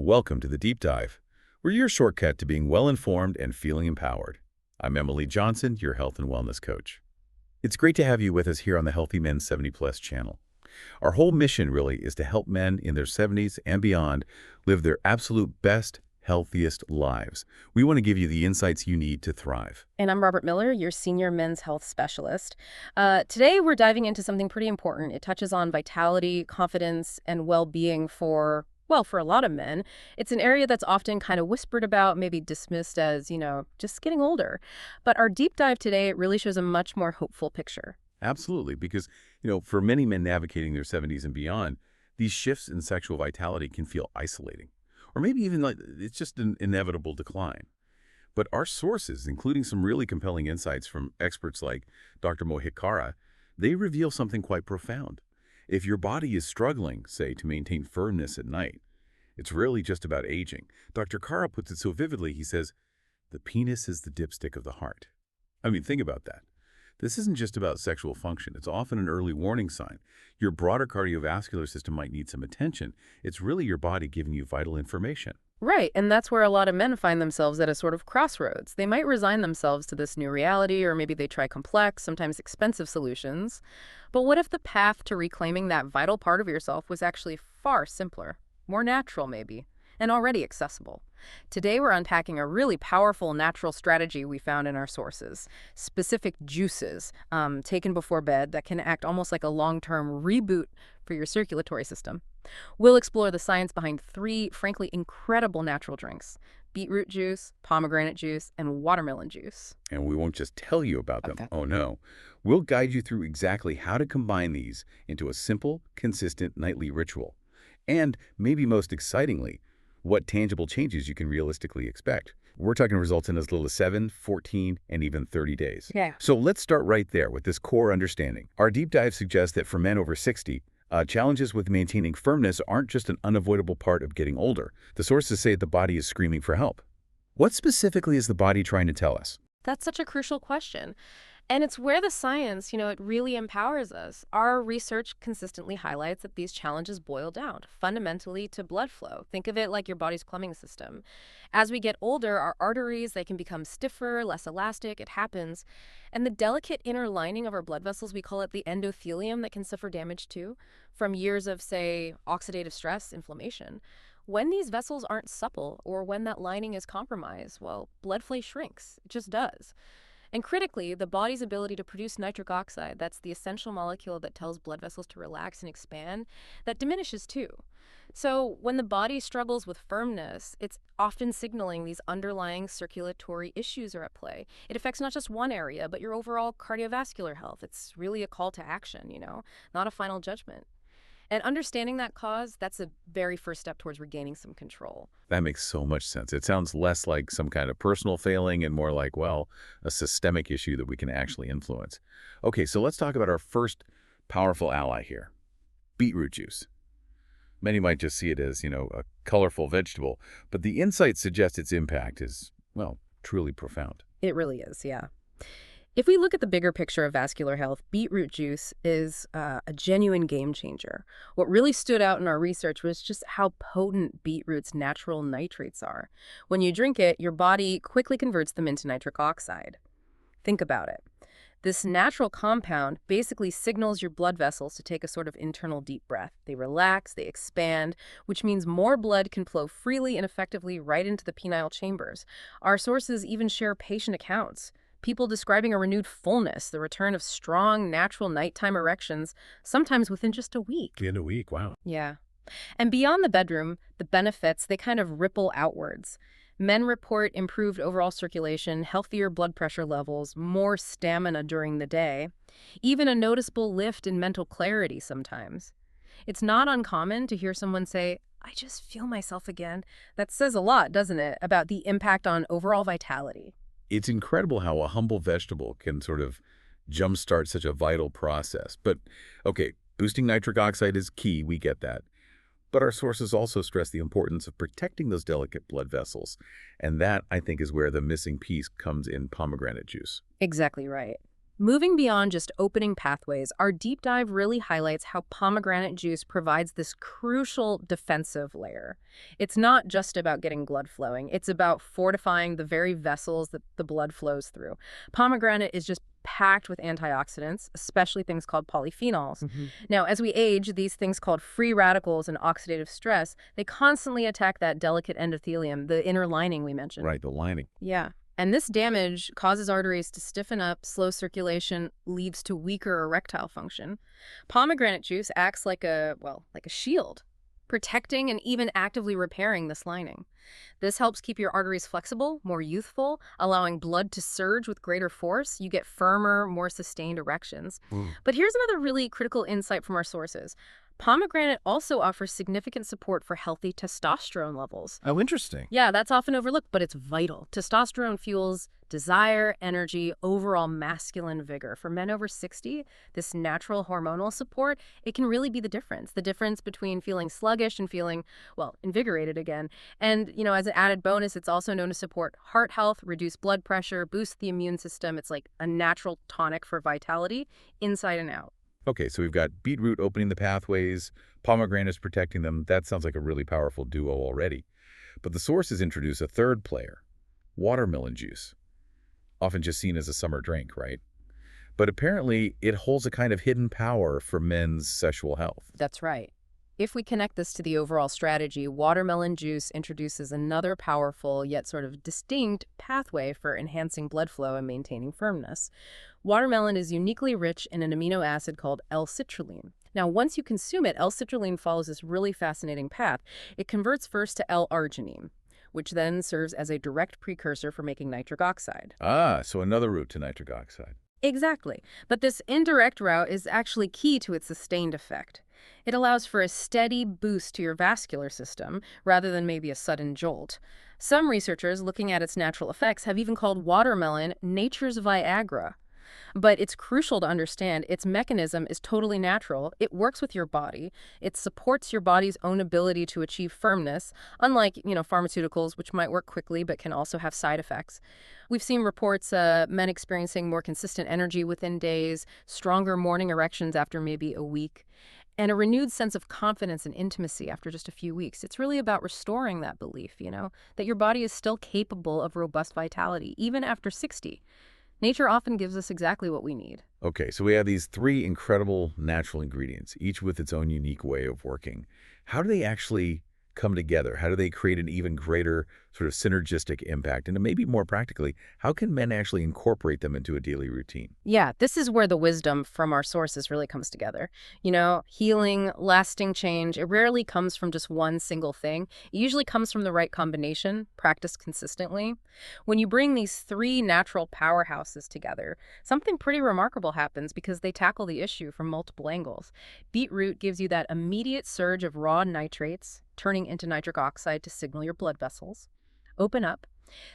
Welcome to the Deep Dive. We're your shortcut to being well-informed and feeling empowered. I'm Emily Johnson, your health and wellness coach. It's great to have you with us here on the Healthy Men 70 Plus channel. Our whole mission really is to help men in their 70s and beyond live their absolute best, healthiest lives. We want to give you the insights you need to thrive. And I'm Robert Miller, your senior men's health specialist. Today, we're diving into something pretty important. It touches on vitality, confidence, and well-being for a lot of men. It's an area that's often kind of whispered about, maybe dismissed as, just getting older. But our deep dive today really shows a much more hopeful picture. Absolutely, because, for many men navigating their 70s and beyond, these shifts in sexual vitality can feel isolating. Or maybe even like it's just an inevitable decline. But our sources, including some really compelling insights from experts like Dr. Mohit Khera, they reveal something quite profound. If your body is struggling, say, to maintain firmness at night, it's really just about aging. Dr. Khera puts it so vividly, he says, the penis is the dipstick of the heart. I mean, think about that. This isn't just about sexual function. It's often an early warning sign. Your broader cardiovascular system might need some attention. It's really your body giving you vital information. Right, and that's where a lot of men find themselves at a sort of crossroads. They might resign themselves to this new reality, or maybe they try complex, sometimes expensive solutions. But what if the path to reclaiming that vital part of yourself was actually far simpler, more natural maybe, and already accessible? Today we're unpacking a really powerful natural strategy we found in our sources, specific juices taken before bed that can act almost like a long-term reboot for your circulatory system. We'll explore the science behind three, frankly, incredible natural drinks: beetroot juice, pomegranate juice, and watermelon juice. And we won't just tell you about them. Okay. Oh, no. We'll guide you through exactly how to combine these into a simple, consistent nightly ritual. And, maybe most excitingly, what tangible changes you can realistically expect. We're talking results in as little as 7, 14, and even 30 days. Yeah. So let's start right there with this core understanding. Our deep dive suggests that for men over 60, challenges with maintaining firmness aren't just an unavoidable part of getting older. The sources say the body is screaming for help. What specifically is the body trying to tell us? That's such a crucial question. And it's where the science, it really empowers us. Our research consistently highlights that these challenges boil down fundamentally to blood flow. Think of it like your body's plumbing system. As we get older, our arteries, they can become stiffer, less elastic. It happens. And the delicate inner lining of our blood vessels, we call it the endothelium, that can suffer damage too from years of, say, oxidative stress, inflammation. When these vessels aren't supple, or when that lining is compromised, well, blood flow shrinks. It just does. And critically, the body's ability to produce nitric oxide, that's the essential molecule that tells blood vessels to relax and expand, that diminishes too. So when the body struggles with firmness, it's often signaling these underlying circulatory issues are at play. It affects not just one area, but your overall cardiovascular health. It's really a call to action, not a final judgment. And understanding that cause, that's a very first step towards regaining some control. That makes so much sense. It sounds less like some kind of personal failing and more like, well, a systemic issue that we can actually influence. Okay, so let's talk about our first powerful ally here, beetroot juice. Many might just see it as, a colorful vegetable, but the insights suggest its impact is, well, truly profound. It really is, yeah. If we look at the bigger picture of vascular health, beetroot juice is a genuine game changer. What really stood out in our research was just how potent beetroot's natural nitrates are. When you drink it, your body quickly converts them into nitric oxide. Think about it. This natural compound basically signals your blood vessels to take a sort of internal deep breath. They relax, they expand, which means more blood can flow freely and effectively right into the penile chambers. Our sources even share patient accounts. People describing a renewed fullness, the return of strong, natural nighttime erections, sometimes within just a week. In a week, wow. Yeah. And beyond the bedroom, the benefits, they kind of ripple outwards. Men report improved overall circulation, healthier blood pressure levels, more stamina during the day, even a noticeable lift in mental clarity sometimes. It's not uncommon to hear someone say, "I just feel myself again." That says a lot, doesn't it, about the impact on overall vitality. It's incredible how a humble vegetable can sort of jumpstart such a vital process. But, okay, boosting nitric oxide is key, we get that. But our sources also stress the importance of protecting those delicate blood vessels. And that, I think, is where the missing piece comes in pomegranate juice. Exactly right. Moving beyond just opening pathways, our deep dive really highlights how pomegranate juice provides this crucial defensive layer. It's not just about getting blood flowing, it's about fortifying the very vessels that the blood flows through. Pomegranate is just packed with antioxidants, especially things called polyphenols. Now, as we age, these things called free radicals and oxidative stress, they constantly attack that delicate endothelium, the inner lining we mentioned. Right, the lining. Yeah. And this damage causes arteries to stiffen up, slow circulation, leads to weaker erectile function. Pomegranate juice acts like like a shield, protecting and even actively repairing this lining. This helps keep your arteries flexible, more youthful, allowing blood to surge with greater force. You get firmer, more sustained erections. But here's another really critical insight from our sources. Pomegranate also offers significant support for healthy testosterone levels. Oh, interesting. Yeah, that's often overlooked, but it's vital. Testosterone fuels desire, energy, overall masculine vigor. For men over 60, this natural hormonal support, it can really be the difference between feeling sluggish and feeling, invigorated again. And, as an added bonus, it's also known to support heart health, reduce blood pressure, boost the immune system. It's like a natural tonic for vitality inside and out. Okay, so we've got beetroot opening the pathways, pomegranates protecting them. That sounds like a really powerful duo already. But the sources introduce a third player, watermelon juice, often just seen as a summer drink, right? But apparently it holds a kind of hidden power for men's sexual health. That's right. If we connect this to the overall strategy, watermelon juice introduces another powerful yet sort of distinct pathway for enhancing blood flow and maintaining firmness. Watermelon is uniquely rich in an amino acid called L-citrulline. Now, once you consume it, L-citrulline follows this really fascinating path. It converts first to L-arginine, which then serves as a direct precursor for making nitric oxide. Ah, so another route to nitric oxide. Exactly. But this indirect route is actually key to its sustained effect. It allows for a steady boost to your vascular system rather than maybe a sudden jolt. Some researchers looking at its natural effects have even called watermelon nature's Viagra. But it's crucial to understand its mechanism is totally natural. It works with your body. It supports your body's own ability to achieve firmness, unlike, pharmaceuticals, which might work quickly but can also have side effects. We've seen reports men experiencing more consistent energy within days, stronger morning erections after maybe a week, and a renewed sense of confidence and intimacy after just a few weeks. It's really about restoring that belief, that your body is still capable of robust vitality, even after 60. Nature often gives us exactly what we need. Okay, so we have these three incredible natural ingredients, each with its own unique way of working. How do they actually come together? How do they create an even greater sort of synergistic impact? And maybe more practically, how can men actually incorporate them into a daily routine? Yeah, this is where the wisdom from our sources really comes together. Healing, lasting change, it rarely comes from just one single thing. It usually comes from the right combination, practiced consistently. When you bring these three natural powerhouses together, something pretty remarkable happens because they tackle the issue from multiple angles. Beetroot gives you that immediate surge of raw nitrates, turning into nitric oxide to signal your blood vessels open up.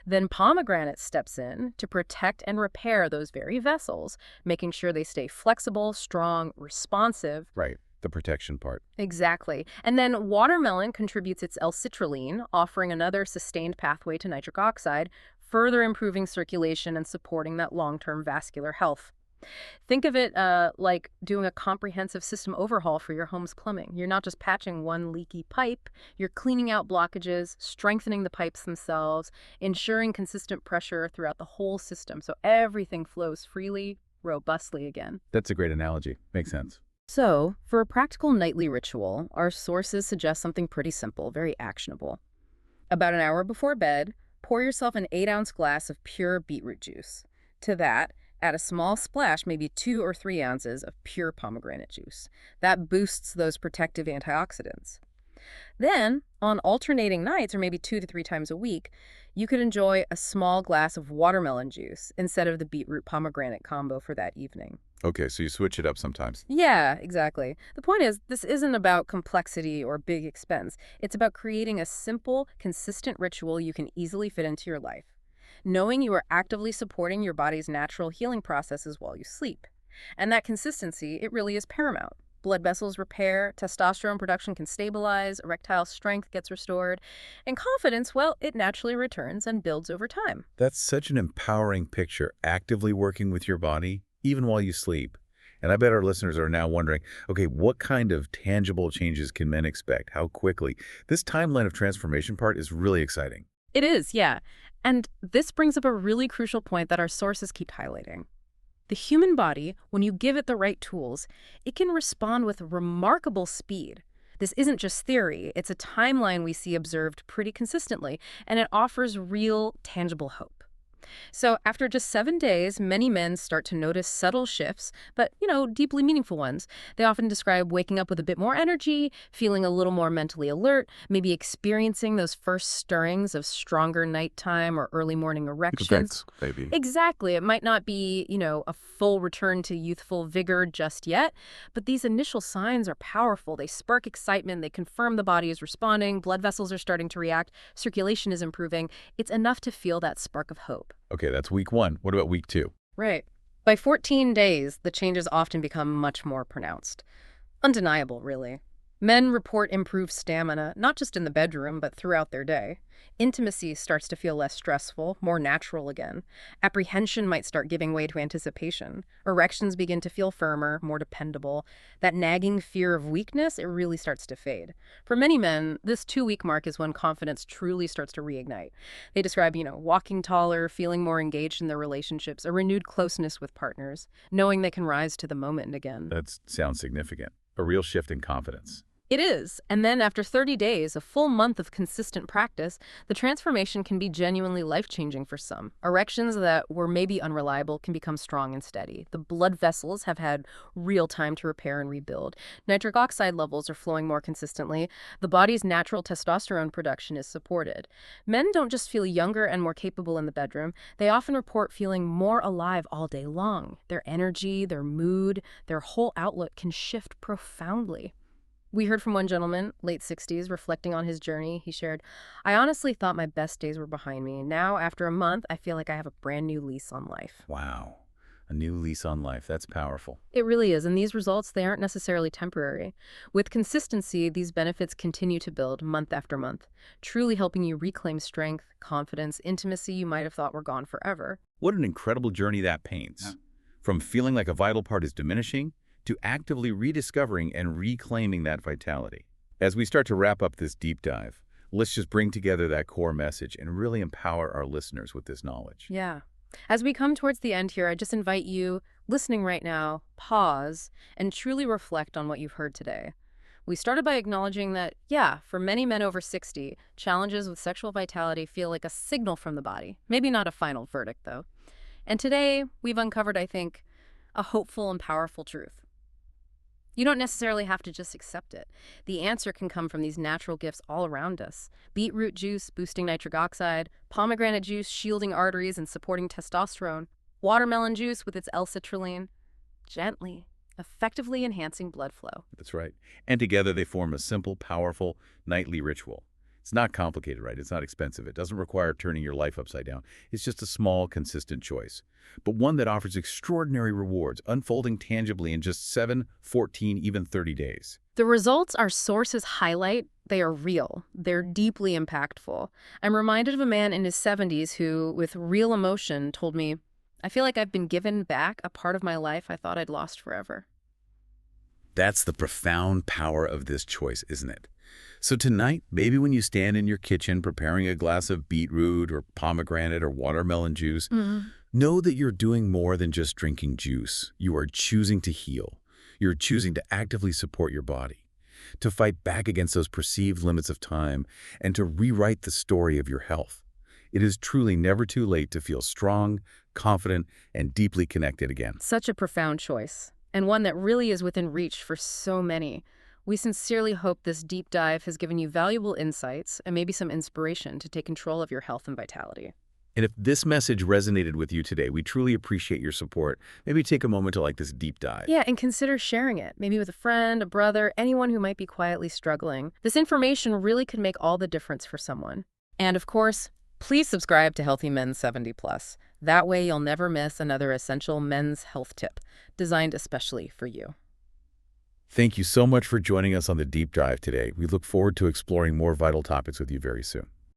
Then pomegranate steps in to protect and repair those very vessels, making sure they stay flexible, strong, responsive. Right, the protection part. Exactly. And then watermelon contributes its L-citrulline, offering another sustained pathway to nitric oxide, further improving circulation and supporting that long-term vascular health. Think of it like doing a comprehensive system overhaul for your home's plumbing. You're not just patching one leaky pipe, you're cleaning out blockages, strengthening the pipes themselves, ensuring consistent pressure throughout the whole system so everything flows freely, robustly again. That's a great analogy. Makes sense. So, for a practical nightly ritual, our sources suggest something pretty simple, very actionable. About an hour before bed, pour yourself an 8-ounce glass of pure beetroot juice. To that, add a small splash, maybe 2 or 3 ounces of pure pomegranate juice. That boosts those protective antioxidants. Then, on alternating nights, or maybe 2 to 3 times a week, you could enjoy a small glass of watermelon juice instead of the beetroot pomegranate combo for that evening. Okay, so you switch it up sometimes. Yeah, exactly. The point is, this isn't about complexity or big expense. It's about creating a simple, consistent ritual you can easily fit into your life, knowing you are actively supporting your body's natural healing processes while you sleep. And that consistency, it really is paramount. Blood vessels repair, testosterone production can stabilize, erectile strength gets restored, and confidence, well, it naturally returns and builds over time. That's such an empowering picture, actively working with your body, even while you sleep. And I bet our listeners are now wondering, okay, what kind of tangible changes can men expect? How quickly? This timeline of transformation part is really exciting. It is, yeah. And this brings up a really crucial point that our sources keep highlighting. The human body, when you give it the right tools, it can respond with remarkable speed. This isn't just theory, it's a timeline we see observed pretty consistently, and it offers real, tangible hope. So after just 7 days, many men start to notice subtle shifts, but, deeply meaningful ones. They often describe waking up with a bit more energy, feeling a little more mentally alert, maybe experiencing those first stirrings of stronger nighttime or early morning erections. Effects, baby. Exactly. It might not be, a full return to youthful vigor just yet, but these initial signs are powerful. They spark excitement, they confirm the body is responding, blood vessels are starting to react, circulation is improving. It's enough to feel that spark of hope. Okay, that's week 1. What about week 2? Right. By 14 days, the changes often become much more pronounced. Undeniable, really. Men report improved stamina, not just in the bedroom, but throughout their day. Intimacy starts to feel less stressful, more natural again. Apprehension might start giving way to anticipation. Erections begin to feel firmer, more dependable. That nagging fear of weakness, it really starts to fade. For many men, this 2-week mark is when confidence truly starts to reignite. They describe, walking taller, feeling more engaged in their relationships, a renewed closeness with partners, knowing they can rise to the moment again. That sounds significant. A real shift in confidence. It is. And then after 30 days, a full month of consistent practice, the transformation can be genuinely life-changing for some. Erections that were maybe unreliable can become strong and steady. The blood vessels have had real time to repair and rebuild. Nitric oxide levels are flowing more consistently. The body's natural testosterone production is supported. Men don't just feel younger and more capable in the bedroom. They often report feeling more alive all day long. Their energy, their mood, their whole outlook can shift profoundly. We heard from one gentleman, late 60s, reflecting on his journey. He shared, "I honestly thought my best days were behind me. Now, after a month, I feel like I have a brand new lease on life." Wow. A new lease on life. That's powerful. It really is, and these results, they aren't necessarily temporary. With consistency, these benefits continue to build month after month, truly helping you reclaim strength, confidence, intimacy you might have thought were gone forever. What an incredible journey that paints. Yeah. From feeling like a vital part is diminishing to actively rediscovering and reclaiming that vitality. As we start to wrap up this deep dive, let's just bring together that core message and really empower our listeners with this knowledge. Yeah. As we come towards the end here, I just invite you, listening right now, pause and truly reflect on what you've heard today. We started by acknowledging that, for many men over 60, challenges with sexual vitality feel like a signal from the body. Maybe not a final verdict, though. And today, we've uncovered, I think, a hopeful and powerful truth. You don't necessarily have to just accept it. The answer can come from these natural gifts all around us. Beetroot juice boosting nitric oxide, pomegranate juice shielding arteries and supporting testosterone, watermelon juice with its L-citrulline, gently, effectively enhancing blood flow. That's right. And together they form a simple, powerful, nightly ritual. It's not complicated, right? It's not expensive. It doesn't require turning your life upside down. It's just a small, consistent choice, but one that offers extraordinary rewards, unfolding tangibly in just 7, 14, even 30 days. The results our sources highlight, they are real. They're deeply impactful. I'm reminded of a man in his 70s who, with real emotion, told me, "I feel like I've been given back a part of my life I thought I'd lost forever." That's the profound power of this choice, isn't it? So tonight, maybe when you stand in your kitchen preparing a glass of beetroot or pomegranate or watermelon juice, know that you're doing more than just drinking juice. You are choosing to heal. You're choosing to actively support your body, to fight back against those perceived limits of time, and to rewrite the story of your health. It is truly never too late to feel strong, confident, and deeply connected again. Such a profound choice, and one that really is within reach for so many. We sincerely hope this deep dive has given you valuable insights and maybe some inspiration to take control of your health and vitality. And if this message resonated with you today, we truly appreciate your support. Maybe take a moment to like this deep dive. Yeah, and consider sharing it, maybe with a friend, a brother, anyone who might be quietly struggling. This information really could make all the difference for someone. And of course, please subscribe to Healthy Men 70+. That way you'll never miss another essential men's health tip, designed especially for you. Thank you so much for joining us on the deep dive today. We look forward to exploring more vital topics with you very soon.